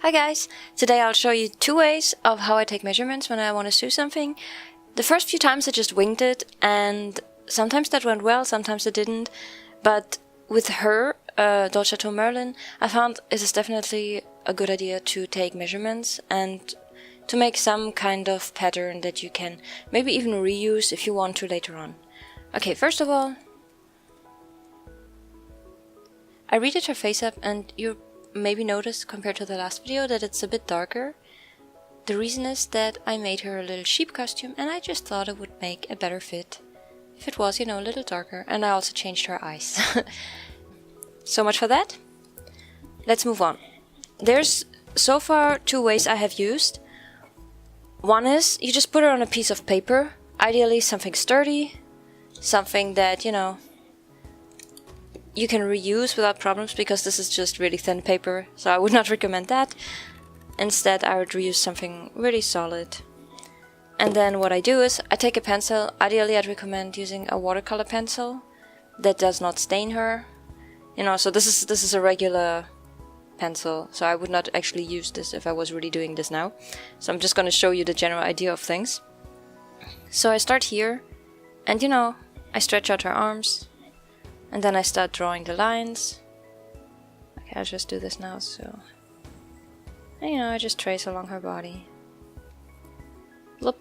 Hi guys! Today I'll show you two ways of how I take measurements when I want to sew something. The first few times I just winged it, and sometimes that went well, sometimes it didn't. But with her, Untitled Chapter Merlin, I found it is definitely a good idea to take measurements and to make some kind of pattern that you can maybe even reuse if you want to later on. Okay, first of all, I redid her face up, and you maybe noticed compared to the last video that it's a bit darker. The reason is that I made her a little sheep costume, and I just thought it would make a better fit if it was, you know, a little darker. And I also changed her eyes. So much for that. Let's move on. There's so far two ways I have used. One is you just put her on a piece of paper, ideally something sturdy, something that, you know, you can reuse without problems, because this is just really thin paper, so I would not recommend that. Instead, I would reuse something really solid. And then what I do is I take a pencil. Ideally, I'd recommend using a watercolor pencil that does not stain her. You know, so this is a regular pencil, so I would not actually use this if I was really doing this now. So I'm just going to show you the general idea of things. So I start here, and you know, I stretch out her arms. And then I start drawing the lines. Okay, I'll just do this now, so... And, you know, I just trace along her body. Look,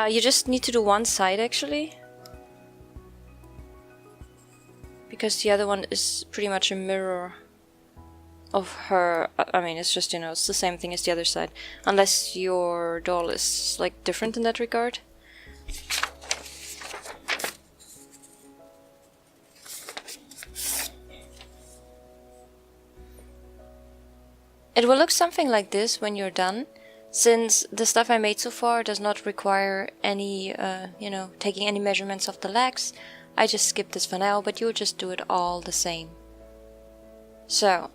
you just need to do one side, actually. Because the other one is pretty much a mirror of her. I mean, it's just, you know, it's the same thing as the other side. Unless your doll is, like, different in that regard. It will look something like this when you're done, since the stuff I made so far does not require any, you know, taking any measurements of the legs. I just skipped this for now, but you'll just do it all the same. So,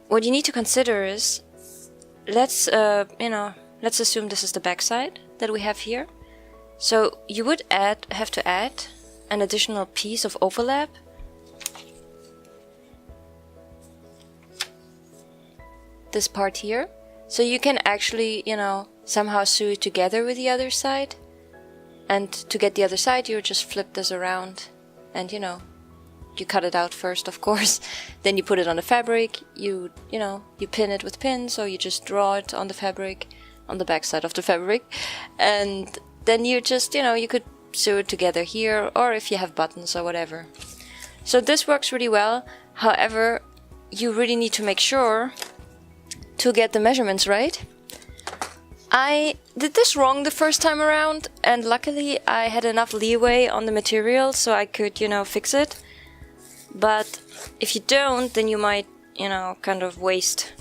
what you need to consider is, let's, you know, let's assume this is the back side that we have here. So, you would have to add an additional piece of overlap. This part here, so you can actually, you know, somehow sew it together with the other side. And to get the other side, you just flip this around, and you know, you cut it out first, of course. Then you put it on the fabric. You know, you pin it with pins, or you just draw it on the fabric, on the back side of the fabric, and then you just, you know, you could sew it together here, or if you have buttons or whatever. So this works really well. However, you really need to make sure to get the measurements right. I did this wrong the first time around, and luckily I had enough leeway on the material so I could, you know, fix it. But if you don't, then you might, you know, kind of waste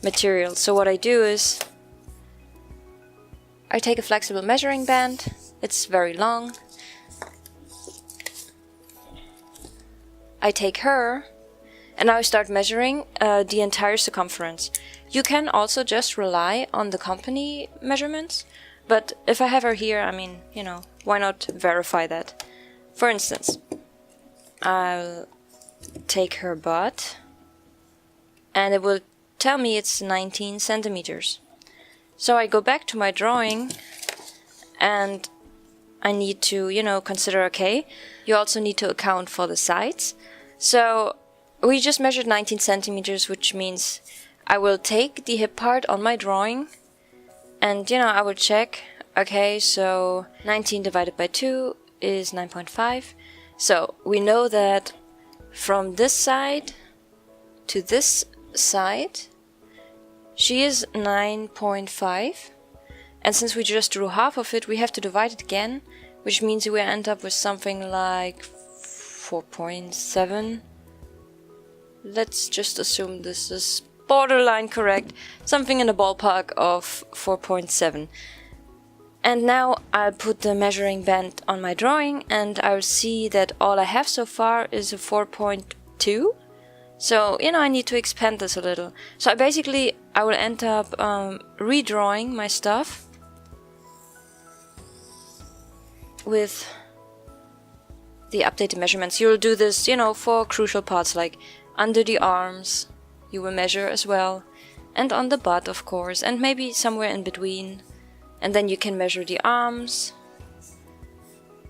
material. So what I do is I take a flexible measuring band. It's very long. I take her, and now I start measuring the entire circumference. You can also just rely on the company measurements, but if I have her here, I mean, you know, why not verify that? For instance, I'll take her butt, and it will tell me it's 19 centimeters. So I go back to my drawing, and I need to, you know, consider, okay, you also need to account for the sides. So we just measured 19 centimeters, which means I will take the hip part on my drawing, and, you know, I will check, okay, so 19 divided by 2 is 9.5. So we know that from this side to this side, she is 9.5. And since we just drew half of it, we have to divide it again, which means we end up with something like 4.7. Let's just assume this is borderline correct, something in the ballpark of 4.7. And now I'll put the measuring band on my drawing, and I'll see that all I have so far is a 4.2. So, you know, I need to expand this a little. So I will end up redrawing my stuff with the updated measurements. You'll do this, you know, for crucial parts like under the arms, you will measure as well. And on the butt, of course, and maybe somewhere in between. And then you can measure the arms.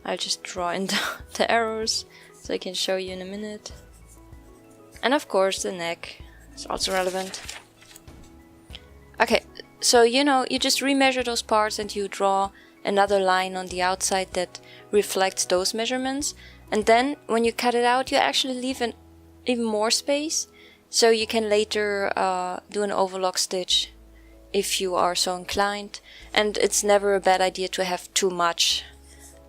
I'll just draw in the arrows so I can show you in a minute. And of course the neck is also relevant. Okay, so you just remeasure those parts and you draw another line on the outside that reflects those measurements. And then when you cut it out, you actually leave even more space, so you can later do an overlock stitch if you are so inclined. And it's never a bad idea to have too much,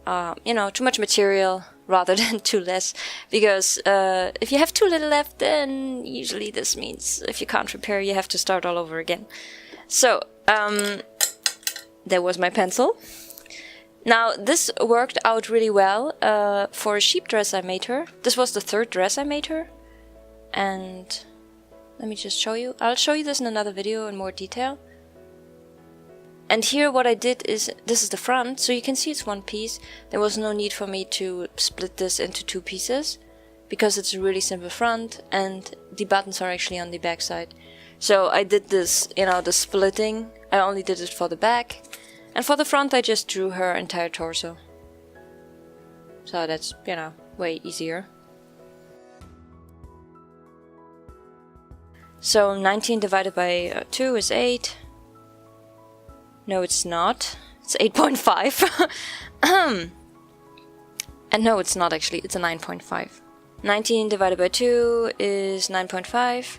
too much material rather than too less, because if you have too little left, then usually this means if you can't repair, you have to start all over again. So there was my pencil. Now this worked out really well for a sheep dress I made her. This was the third dress I made her, and let me just show you. I'll show you this in another video in more detail. And here what I did is, this is the front, so you can see it's one piece. There was no need for me to split this into two pieces, because it's a really simple front, and the buttons are actually on the back side. So I did this, the splitting, I only did it for the back. And for the front I just drew her entire torso. So that's, way easier. So 19 divided by 2 is 8. No, it's not. It's 8.5. And no, it's not actually. It's a 9.5. 19 divided by 2 is 9.5,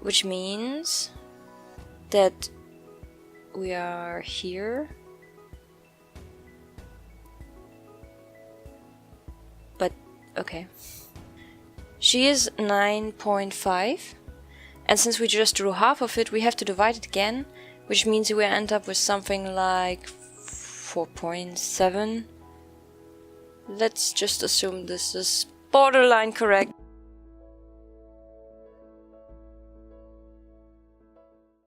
which means that we are here. But, okay. She is 9.5. And since we just drew half of it, we have to divide it again, which means we end up with something like 4.7. Let's just assume this is borderline correct.